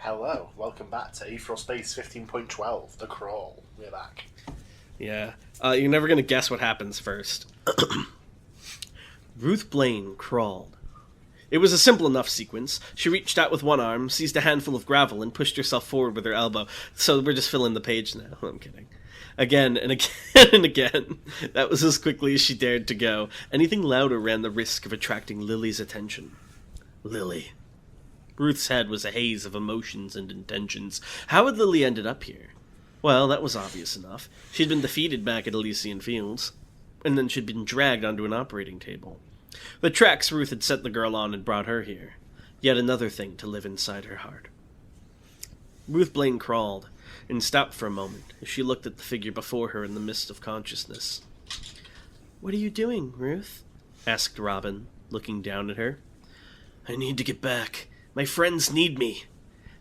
Hello, welcome back to Aetheral Space 15.12, The Crawl. We're back. Yeah. You're never going to guess what happens first. Ruth Blaine crawled. It was a simple enough sequence. She reached out with one arm, seized a handful of gravel, and pushed herself forward with her elbow. So we're just filling the page now. I'm kidding. Again and again and again. That was as quickly as she dared to go. Anything louder ran the risk of attracting Lily's attention. Lily. Ruth's head was a haze of emotions and intentions. How had Lily ended up here? Well, that was obvious enough. She'd been defeated back at Elysian Fields, and then she'd been dragged onto an operating table. The tracks Ruth had set the girl on had brought her here. Yet another thing to live inside her heart. Ruth Blaine crawled, and stopped for a moment as she looked at the figure before her in the mist of consciousness. "What are you doing, Ruth?" asked Robin, looking down at her. "I need to get back. My friends need me."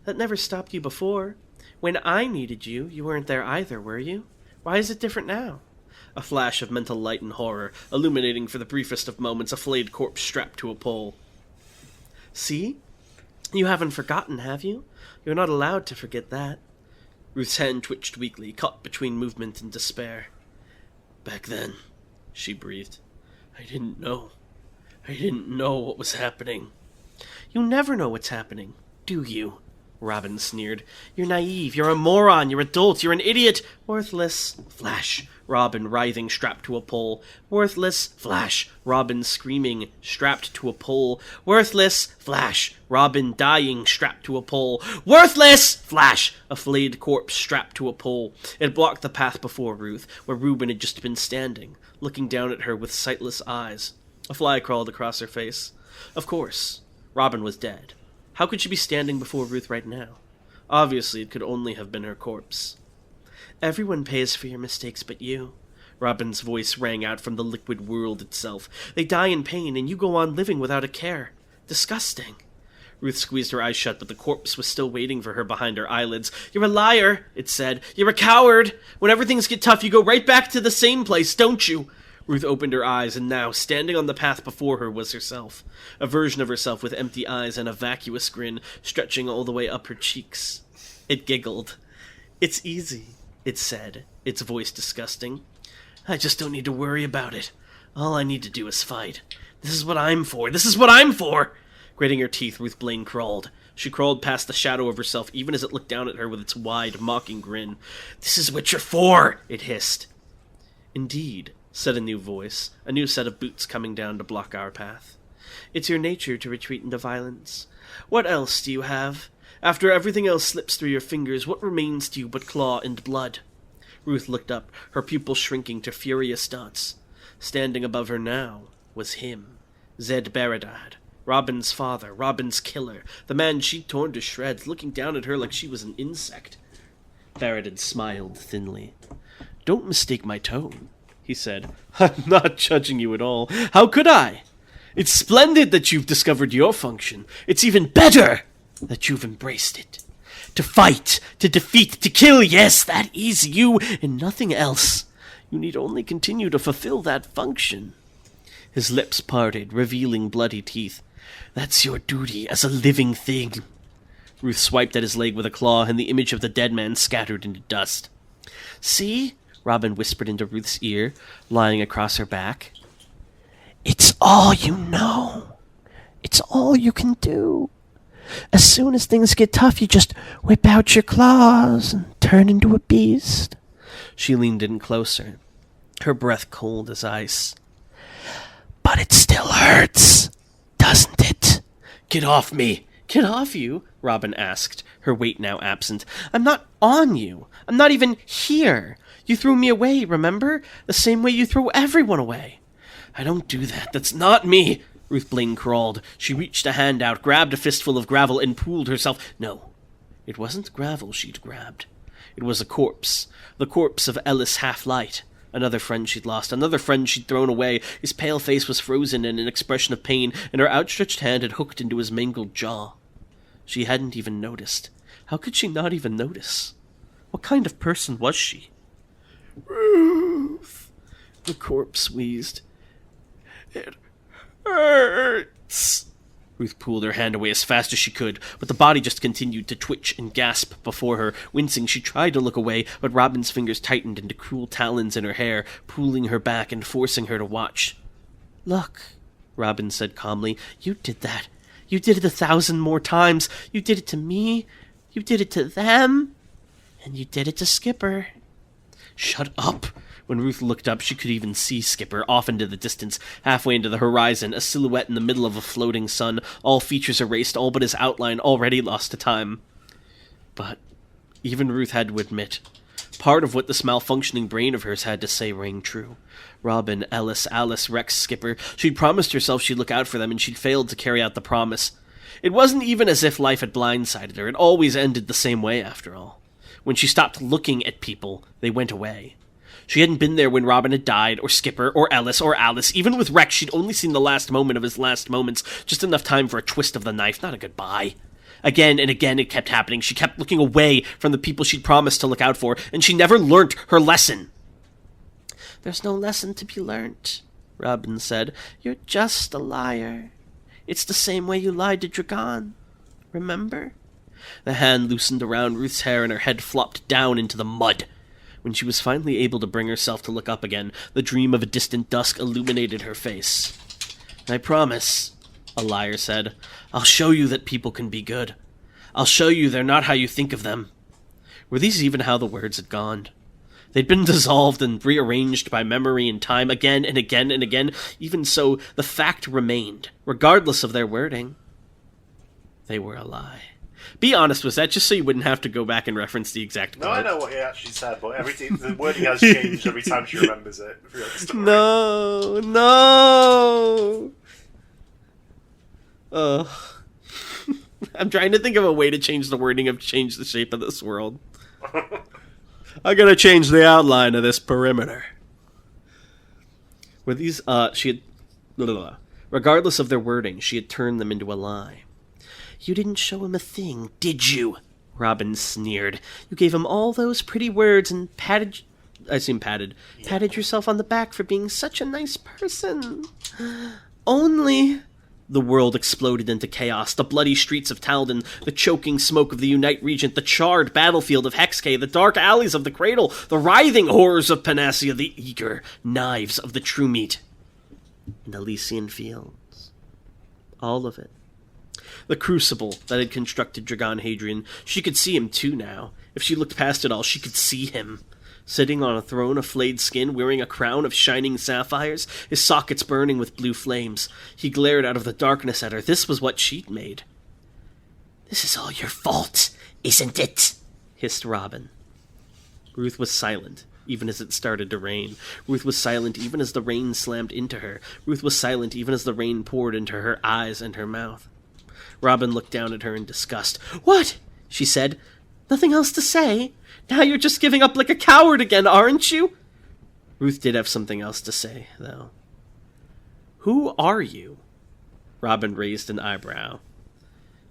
"That never stopped you before. When I needed you, you weren't there either, were you? Why is it different now?" A flash of mental light and horror, illuminating for the briefest of moments a flayed corpse strapped to a pole. "See? You haven't forgotten, have you? You're not allowed to forget that." Ruth's hand twitched weakly, caught between movement and despair. "Back then," she breathed, I didn't know what was happening." "You never know what's happening, do you?" Robin sneered. "You're naive, you're a moron, you're a dolt, you're an idiot, worthless." Flash, Robin writhing, strapped to a pole. "Worthless." Flash, Robin screaming, strapped to a pole. "Worthless." Flash, Robin dying, strapped to a pole. "Worthless!" Flash, a flayed corpse strapped to a pole. It blocked the path before Ruth, where Reuben had just been standing, looking down at her with sightless eyes. A fly crawled across her face. Of course, Robin was dead. How could she be standing before Ruth right now? Obviously, it could only have been her corpse. "Everyone pays for your mistakes but you." Robin's voice rang out from the liquid world itself. "They die in pain, and you go on living without a care. Disgusting." Ruth squeezed her eyes shut, but the corpse was still waiting for her behind her eyelids. "You're a liar," it said. "You're a coward. Whenever things get tough, you go right back to the same place, don't you?" Ruth opened her eyes, and now, standing on the path before her, was herself. A version of herself with empty eyes and a vacuous grin stretching all the way up her cheeks. It giggled. "It's easy," it said, its voice disgusting. "I just don't need to worry about it. All I need to do is fight. This is what I'm for. This is what I'm for!" Gritting her teeth, Ruth Blaine crawled. She crawled past the shadow of herself, even as it looked down at her with its wide, mocking grin. "This is what you're for!" it hissed. "Indeed," said a new voice, a new set of boots coming down to block our path. "It's your nature to retreat into violence. What else do you have? After everything else slips through your fingers, what remains to you but claw and blood?" Ruth looked up, her pupils shrinking to furious dots. Standing above her now was him, Zed Baradad, Robin's father, Robin's killer, the man she'd torn to shreds, looking down at her like she was an insect. Baradad smiled thinly. "Don't mistake my tone," he said. "I'm not judging you at all. How could I? It's splendid that you've discovered your function. It's even better that you've embraced it. To fight, to defeat, to kill, yes, that is you and nothing else. You need only continue to fulfill that function." His lips parted, revealing bloody teeth. "That's your duty as a living thing." Ruth swiped at his leg with a claw, and the image of the dead man scattered into dust. "See?" Robin whispered into Ruth's ear, lying across her back. "It's all you know. It's all you can do. As soon as things get tough, you just whip out your claws and turn into a beast." She leaned in closer, her breath cold as ice. "But it still hurts, doesn't it?" "Get off me!" "Get off you?" Robin asked, her weight now absent. "I'm not on you. I'm not even here. You threw me away, remember? The same way you throw everyone away." "I don't do that. That's not me." Ruth Blaine crawled. She reached a hand out, grabbed a fistful of gravel, and pulled herself. No, it wasn't gravel she'd grabbed. It was a corpse. The corpse of Ellis Half-Light. Another friend she'd lost, another friend she'd thrown away. His pale face was frozen in an expression of pain, and her outstretched hand had hooked into his mangled jaw. She hadn't even noticed. How could she not even notice? What kind of person was she? "Ruth," the corpse wheezed. "It hurts." Ruth pulled her hand away as fast as she could, but the body just continued to twitch and gasp before her. Wincing, she tried to look away, but Robin's fingers tightened into cruel talons in her hair, pulling her back and forcing her to watch. "Look," Robin said calmly, "you did that. You did it 1,000 more times. You did it to me. You did it to them. And you did it to Skipper." "Shut up." When Ruth looked up, she could even see Skipper, off into the distance, halfway into the horizon, a silhouette in the middle of a floating sun, all features erased, all but his outline already lost to time. But even Ruth had to admit, part of what this malfunctioning brain of hers had to say rang true. Robin, Ellis, Alice, Rex, Skipper, she'd promised herself she'd look out for them, and she'd failed to carry out the promise. It wasn't even as if life had blindsided her. It always ended the same way, after all. When she stopped looking at people, they went away. She hadn't been there when Robin had died, or Skipper, or Ellis, or Alice. Even with Rex, she'd only seen the last moment of his last moments, just enough time for a twist of the knife, not a goodbye. Again and again it kept happening. She kept looking away from the people she'd promised to look out for, and she never learnt her lesson. "There's no lesson to be learnt," Robin said. "You're just a liar. It's the same way you lied to Dragon. Remember?" The hand loosened around Ruth's hair, and her head flopped down into the mud. When she was finally able to bring herself to look up again, the dream of a distant dusk illuminated her face. "I promise," a liar said. "I'll show you that people can be good. I'll show you they're not how you think of them." Were these even how the words had gone? They'd been dissolved and rearranged by memory and time again and again and again. Even so, the fact remained, regardless of their wording. They were a lie. Be honest, was that just so you wouldn't have to go back and reference the exact quote? No, I know what he actually said, but the wording has changed every time she remembers it. No! Ugh. I'm trying to think of a way to change the wording of change the shape of this world. I gotta change the outline of this perimeter. Were these, she had... Regardless of their wording, she had turned them into a lie. "You didn't show him a thing, did you?" Robin sneered. "You gave him all those pretty words and patted yourself on the back for being such a nice person. Only..." The world exploded into chaos. The bloody streets of Talden, the choking smoke of the Unite Regent, the charred battlefield of Hexkay, the dark alleys of the Cradle, the writhing horrors of Panacea, the eager knives of the True Meat, and Elysian Fields. All of it. The crucible that had constructed Dragon Hadrian. She could see him too now. If she looked past it all, she could see him. Sitting on a throne of flayed skin, wearing a crown of shining sapphires, his sockets burning with blue flames. He glared out of the darkness at her. This was what she'd made. "This is all your fault, isn't it?" hissed Robin. Ruth was silent, even as it started to rain. Ruth was silent even as the rain slammed into her. Ruth was silent even as the rain poured into her eyes and her mouth. Robin looked down at her in disgust. "What?" she said. "Nothing else to say? Now you're just giving up like a coward again, aren't you?" Ruth did have something else to say, though. "Who are you?" Robin raised an eyebrow.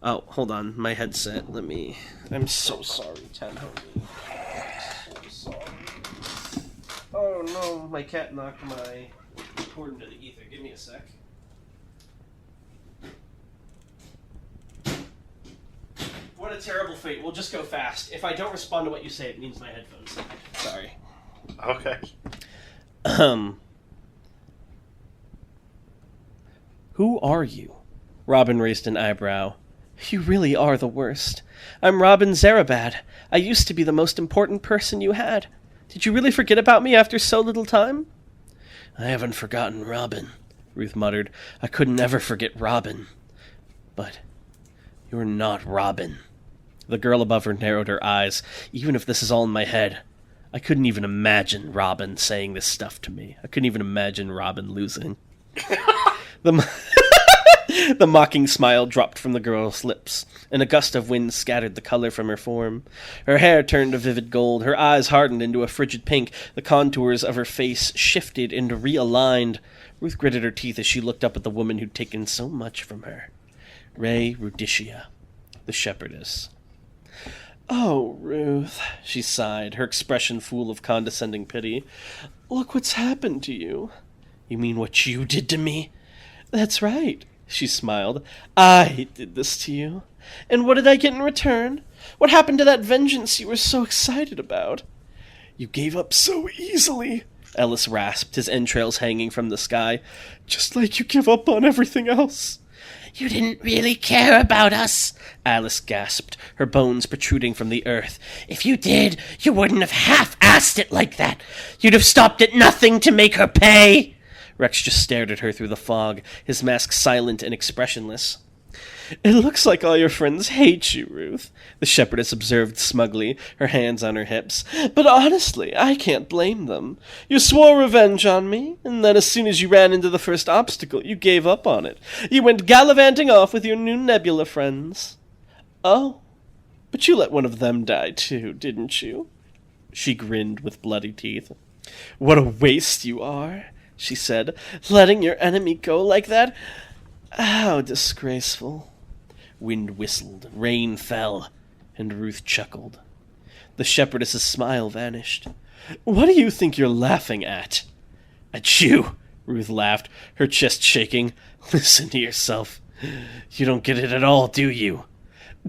"Oh, hold on, my headset. I'm so sorry, Ted. I'm so sorry. Oh no, my cat knocked my cord into the ether. Give me a sec. What a terrible fate. We'll just go fast. If I don't respond to what you say, it means my headphones died. Sorry. Okay. Who are you? Robin raised an eyebrow. "You really are the worst. I'm Robin Zarabad. I used to be the most important person you had. Did you really forget about me after so little time?" "I haven't forgotten Robin," Ruth muttered. "I could never forget Robin. But you're not Robin." The girl above her narrowed her eyes. "Even if this is all in my head, I couldn't even imagine Robin saying this stuff to me. I couldn't even imagine Robin losing." The mocking smile dropped from the girl's lips, and a gust of wind scattered the color from her form. Her hair turned a vivid gold, her eyes hardened into a frigid pink, the contours of her face shifted and realigned. Ruth gritted her teeth as she looked up at the woman who'd taken so much from her. Ray Rudicia, the shepherdess. "Oh, Ruth," she sighed, her expression full of condescending pity. "Look what's happened to you." "You mean what you did to me?" "That's right." She smiled. I did this to you. And what did I get in return? What happened to that vengeance you were so excited about? You gave up so easily, Ellis rasped, his entrails hanging from the sky. Just like you give up on everything else. You didn't really care about us, Alice gasped, her bones protruding from the earth. If you did, you wouldn't have half-assed it like that. You'd have stopped at nothing to make her pay. Rex just stared at her through the fog, his mask silent and expressionless. It looks like all your friends hate you, Ruth, the shepherdess observed smugly, her hands on her hips. But honestly, I can't blame them. You swore revenge on me, and then as soon as you ran into the first obstacle, you gave up on it. You went gallivanting off with your new Nebula friends. Oh, but you let one of them die too, didn't you? She grinned with bloody teeth. What a waste you are, she said, letting your enemy go like that. How disgraceful. Wind whistled, rain fell, and Ruth chuckled. The shepherdess's smile vanished. What do you think you're laughing at? At you, Ruth laughed, her chest shaking. Listen to yourself. You don't get it at all, do you?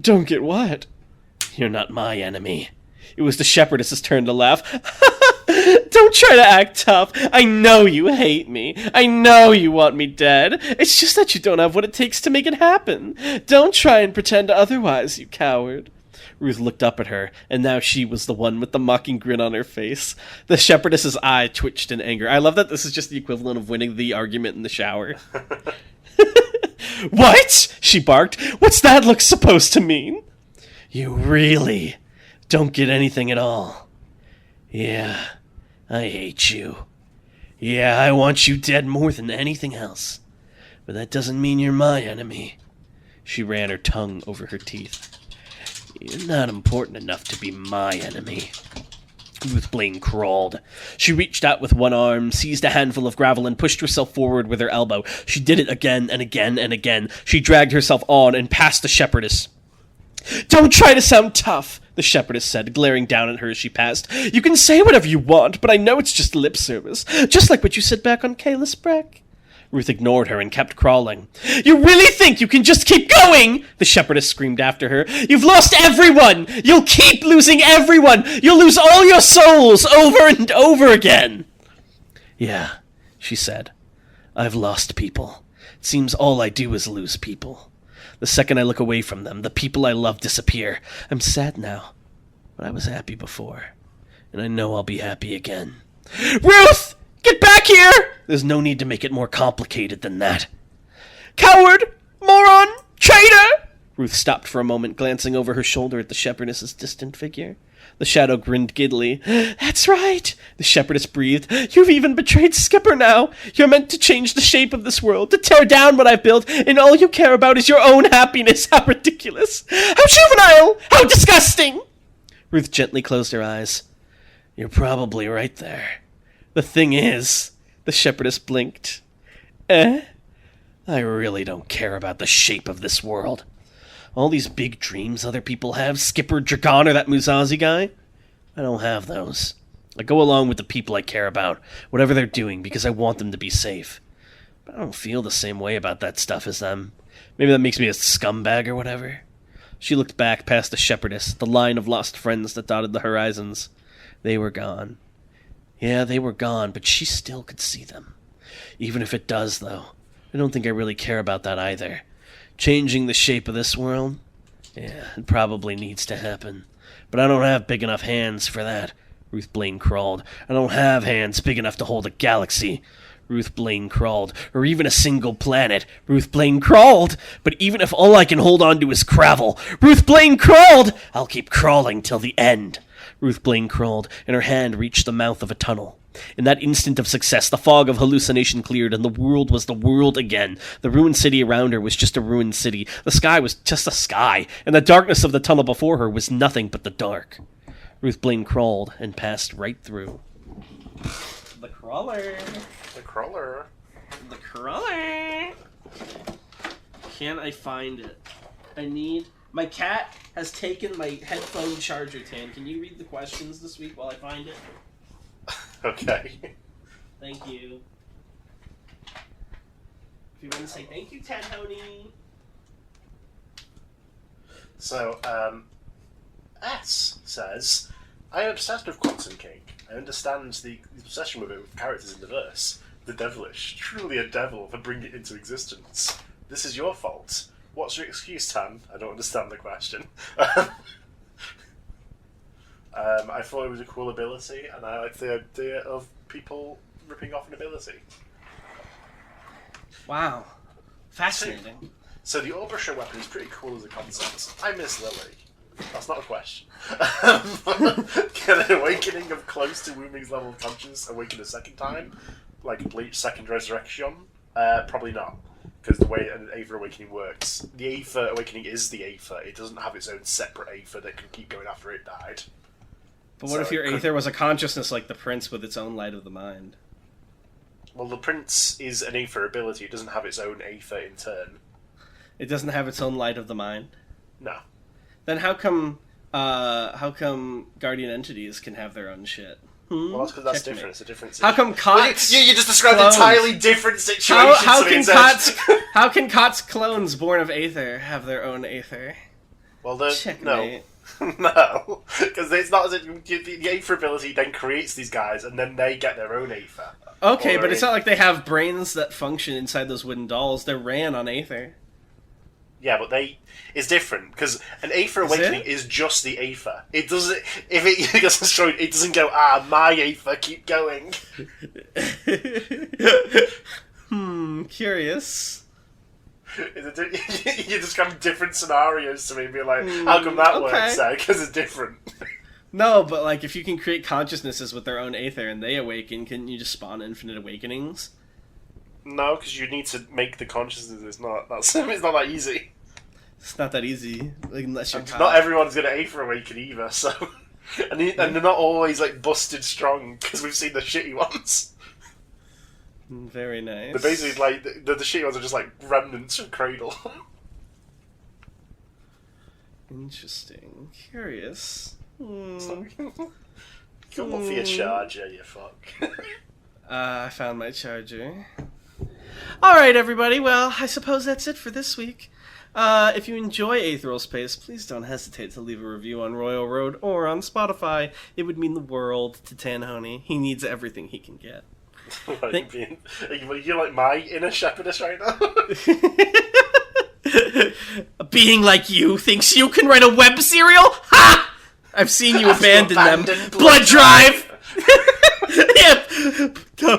Don't get what? You're not my enemy. It was the shepherdess's turn to laugh. Don't try to act tough. I know you hate me. I know you want me dead. It's just that you don't have what it takes to make it happen. Don't try and pretend otherwise, you coward. Ruth looked up at her, and now she was the one with the mocking grin on her face. The shepherdess's eye twitched in anger. I love that this is just the equivalent of winning the argument in the shower. What? She barked. What's that look supposed to mean? You really don't get anything at all. Yeah, I hate you. Yeah, I want you dead more than anything else. But that doesn't mean you're my enemy. She ran her tongue over her teeth. You're not important enough to be my enemy. Ruth Blaine crawled. She reached out with one arm, seized a handful of gravel, and pushed herself forward with her elbow. She did it again and again and again. She dragged herself on and past the shepherdess. Don't try to sound tough, the shepherdess said, glaring down at her as she passed. You can say whatever you want, but I know it's just lip service, just like what you said back on Kalis Breck. Ruth ignored her and kept crawling. You really think you can just keep going? The shepherdess screamed after her. You've lost everyone! You'll keep losing everyone! You'll lose all your souls over and over again! Yeah, she said. I've lost people. It seems all I do is lose people. The second I look away from them, the people I love disappear. I'm sad now, but I was happy before, and I know I'll be happy again. Ruth! Get back here! There's no need to make it more complicated than that. Coward! Moron! Traitor! Ruth stopped for a moment, glancing over her shoulder at the shepherdess's distant figure. The shadow grinned giddily. That's right, the shepherdess breathed. You've even betrayed Skipper now. You're meant to change the shape of this world, to tear down what I've built, and all you care about is your own happiness. How ridiculous! How juvenile! How disgusting! Ruth gently closed her eyes. You're probably right there. The thing is, the shepherdess blinked. I really don't care about the shape of this world. All these big dreams other people have, Skipper, Dragon, or that Musazi guy, I don't have those. I go along with the people I care about, whatever they're doing, because I want them to be safe. But I don't feel the same way about that stuff as them. Maybe that makes me a scumbag or whatever. She looked back past the shepherdess, the line of lost friends that dotted the horizons. They were gone. Yeah, they were gone, but she still could see them. Even if it does, though, I don't think I really care about that either. Changing the shape of this world? Yeah, it probably needs to happen. But I don't have big enough hands for that. Ruth Blaine crawled. I don't have hands big enough to hold a galaxy. Ruth Blaine crawled. Or even a single planet. Ruth Blaine crawled. But even if all I can hold on to is gravel, Ruth Blaine crawled! I'll keep crawling till the end. Ruth Blaine crawled, and her hand reached the mouth of a tunnel. In that instant of success, the fog of hallucination cleared, and the world was the world again. The ruined city around her was just a ruined city. The sky was just a sky, and the darkness of the tunnel before her was nothing but the dark. Ruth Blaine crawled and passed right through. The crawler. The crawler. The crawler. Can't I find it? I need... My cat has taken my headphone charger, Tan. Can you read the questions this week while I find it? Okay. Thank you. If you want to say thank you, Tanhoney. So, S says, I am obsessed with Quantum Cake. I understand the obsession with it with characters in the verse. The devilish, truly a devil for bringing it into existence. This is your fault. What's your excuse, Tan? I don't understand the question. I thought it was a cool ability, and I like the idea of people ripping off an ability. Wow. Fascinating. So the Orbusher weapon is pretty cool as a concept. I miss Lily. That's not a question. Can an awakening of close to Wooming's level of conscience awaken a second time? Like Bleach Second Resurrection? Probably not. Because the way an Aether Awakening works, the Aether Awakening is the Aether. It doesn't have its own separate Aether that can keep going after it died. But what if your Aether was a consciousness like the Prince with its own light of the mind? Well, the Prince is an Aether ability. It doesn't have its own Aether in turn. It doesn't have its own light of the mind? No. Then how come Guardian entities can have their own shit? Well, that's because that's Checkmate. different. It's a different How situation. come Kot's You just described clones- entirely different situations. How can Kot's clones born of Aether have their own Aether? Well, no. Checkmate. No. Because it's not as if the Aether ability then creates these guys, and then they get their own Aether. Okay, but it's not like they have brains that function inside those wooden dolls. They're ran on Aether. Yeah, but it's different because an Aether Awakening is just the Aether. It doesn't. If it gets destroyed, it doesn't go. My Aether, keep going. Curious. You describe different scenarios to me, and be like, how come that works out? Because it's different. No, but like if you can create consciousnesses with their own Aether and they awaken, couldn't you just spawn infinite awakenings? No, because you need to make the consciousness. It's not that easy. It's not that easy, like, unless you're Not everyone's going to Aether Awaken either, so... and they're not always, like, busted strong, because we've seen the shitty ones. Very nice. They're basically, like, the shitty ones are just, like, remnants from Cradle. Interesting. Curious. Come on for your charger, you fuck. I found my charger. Alright, everybody, well, I suppose that's it for this week. If you enjoy Aetheral Space, please don't hesitate to leave a review on Royal Road or on Spotify. It would mean the world to Tanhoney. He needs everything he can get. You're like my inner shepherdess right now? A being like you thinks you can write a web serial? Ha! I've seen you abandon them. Blood Drive! Yeah.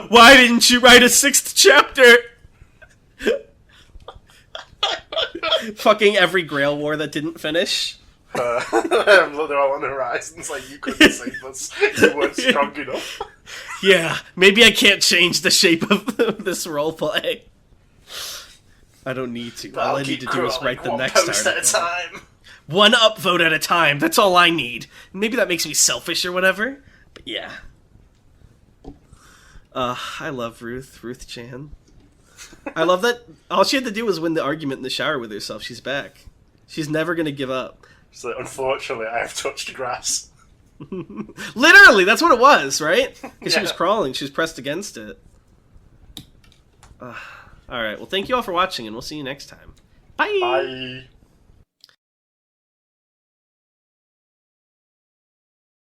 Why didn't you write a 6th chapter? Fucking every Grail War that didn't finish. They're all on the horizons, like, you couldn't save us. You weren't strong enough. Yeah, maybe I can't change the shape of this roleplay. I don't need to. All I need to do is write the next post at a time. One upvote at a time. That's all I need. Maybe that makes me selfish or whatever. But yeah. I love Ruth Chan. I love that all she had to do was win the argument in the shower with herself. She's back. She's never going to give up. So, unfortunately, I have touched grass. Literally, that's what it was, right? Because Yeah. she was crawling. She was pressed against it. Alright, well, thank you all for watching, and we'll see you next time. Bye! Bye.